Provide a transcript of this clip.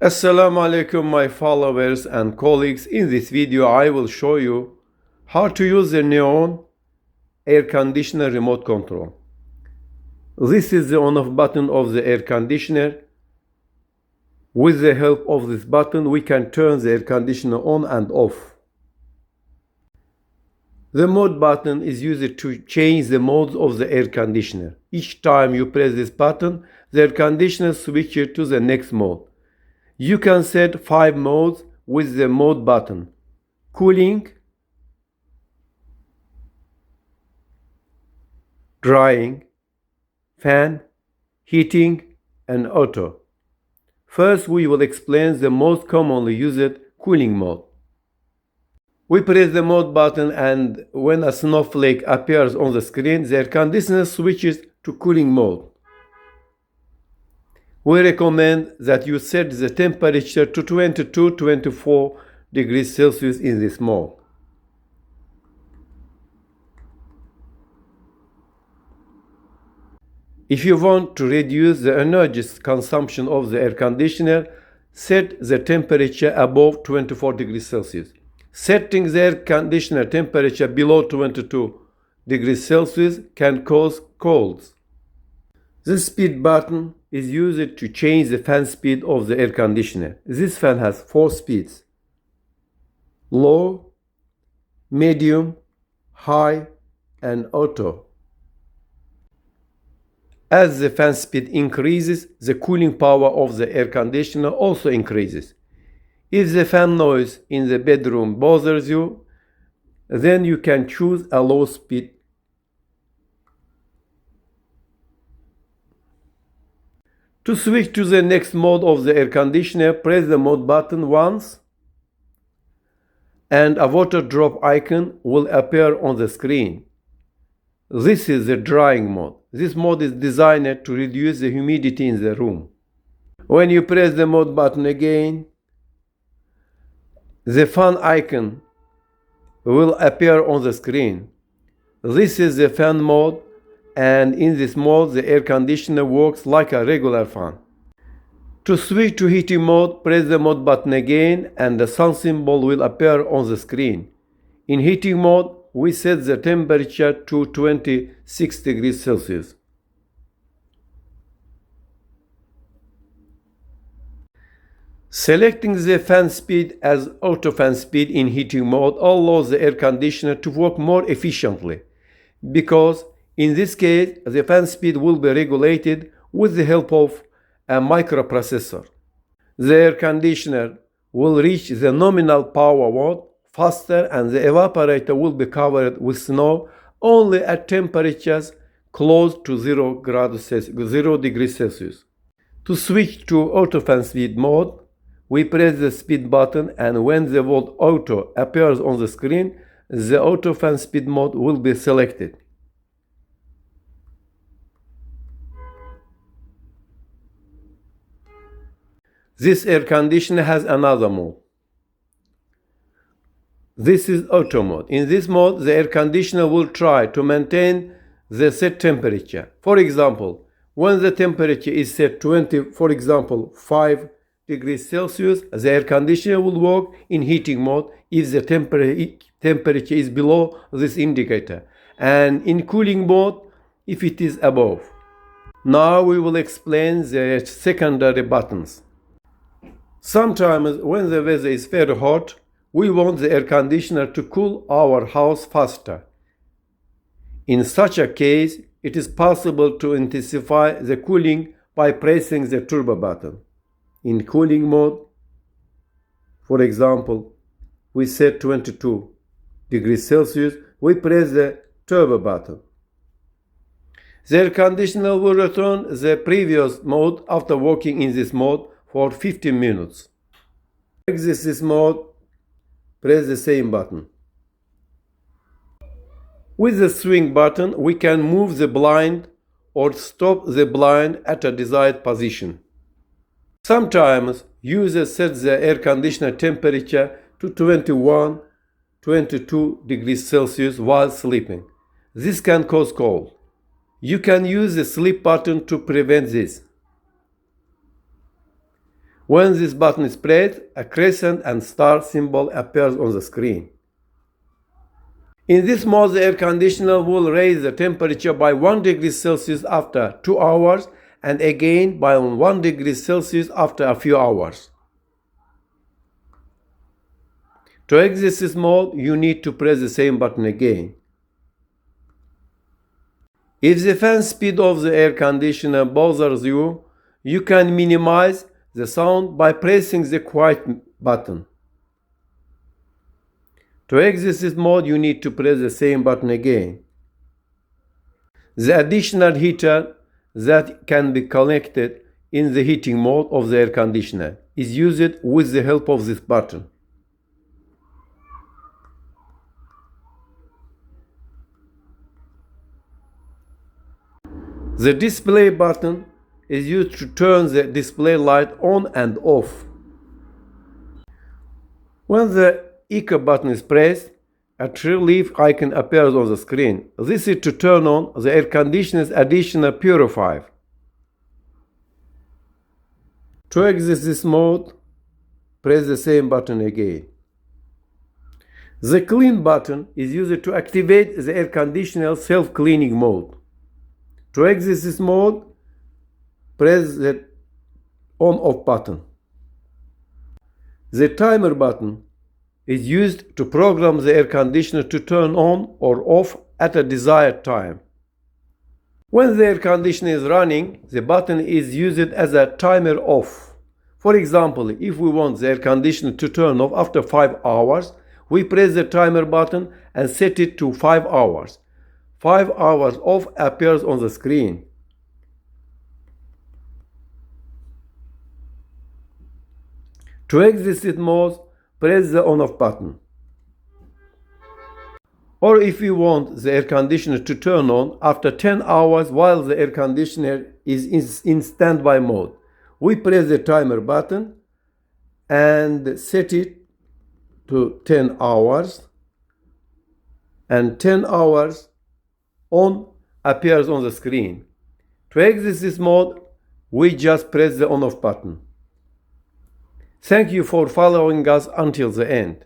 Assalamu alaikum my followers and colleagues. In this video I will show you how to use the Neon air conditioner remote control. This is the on-off button of the air conditioner. With the help of this button we can turn the air conditioner on and off. The mode button is used to change the modes of the air conditioner. Each time you press this button, the air conditioner switches to the next mode. You can set 5 modes with the mode button: cooling, drying, fan, heating, and auto. First, we will explain the most commonly used cooling mode. We press the mode button, and when a snowflake appears on the screen, the air conditioner switches to cooling mode. We recommend that you set the temperature to 22-24 degrees Celsius in this mode. If you want to reduce the energy consumption of the air conditioner, set the temperature above 24 degrees Celsius. Setting the air conditioner temperature below 22 degrees Celsius can cause colds. The speed button is used to change the fan speed of the air conditioner. This fan has 4 speeds: low, medium, high, and auto. As the fan speed increases, the cooling power of the air conditioner also increases. If the fan noise in the bedroom bothers you, then you can choose a low speed. To switch to the next mode of the air conditioner, press the mode button once and a water drop icon will appear on the screen. This is the drying mode. This mode is designed to reduce the humidity in the room. When you press the mode button again, the fan icon will appear on the screen. This is the fan mode, and in this mode the air conditioner works like a regular fan. To switch to heating mode, press the mode button again and the sun symbol will appear on the screen. In heating mode, we set the temperature to 26 degrees Celsius. Selecting the fan speed as auto fan speed in heating mode allows the air conditioner to work more efficiently, because in this case the fan speed will be regulated with the help of a microprocessor. The air conditioner will reach the nominal power mode faster and the evaporator will be covered with snow only at temperatures close to 0 degrees Celsius. To switch to auto fan speed mode, we press the speed button, and when the word auto appears on the screen, the auto fan speed mode will be selected. This air conditioner has another mode. This is auto mode. In this mode, the air conditioner will try to maintain the set temperature. For example, when the temperature is set 5 degrees Celsius, the air conditioner will work in heating mode if the temperature is below this indicator, and in cooling mode if it is above. Now we will explain the secondary buttons. Sometimes when the weather is very hot, we want the air conditioner to cool our house faster. In such a case, it is possible to intensify the cooling by pressing the turbo button. In cooling mode, for example, we set 22 degrees Celsius, we press the turbo button. The air conditioner will return the previous mode after working in this mode for 15 minutes. To exit this mode, press the same button. With the swing button, we can move the blind or stop the blind at a desired position. Sometimes users set the air conditioner temperature to 21-22 degrees Celsius while sleeping. This can cause cold. You can use the sleep button to prevent this. When this button is pressed, a crescent and star symbol appears on the screen. In this mode, the air conditioner will raise the temperature by 1 degree Celsius after 2 hours and again by 1 degree Celsius after a few hours. To exit this mode, you need to press the same button again. If the fan speed of the air conditioner bothers you, you can minimize the sound by pressing the quiet button. To exit this mode, you need to press the same button again. The additional heater that can be connected in the heating mode of the air conditioner is used with the help of this button. The display button is used to turn the display light on and off. When the eco button is pressed, a tree leaf icon appears on the screen. This is to turn on the air conditioner's additional purifier. To exit this mode, press the same button again. The clean button is used to activate the air conditioner's self-cleaning mode. To exit this mode, press the on-off button. The timer button is used to program the air conditioner to turn on or off at a desired time. When the air conditioner is running, the button is used as a timer off. For example, if we want the air conditioner to turn off after 5 hours, we press the timer button and set it to 5 hours. 5 hours off appears on the screen. To exit this mode, press the on-off button. Or if you want the air conditioner to turn on after 10 hours while the air conditioner is in standby mode, we press the timer button and set it to 10 hours, and 10 hours on appears on the screen. To exit this mode, we just press the on-off button. Thank you for following us until the end.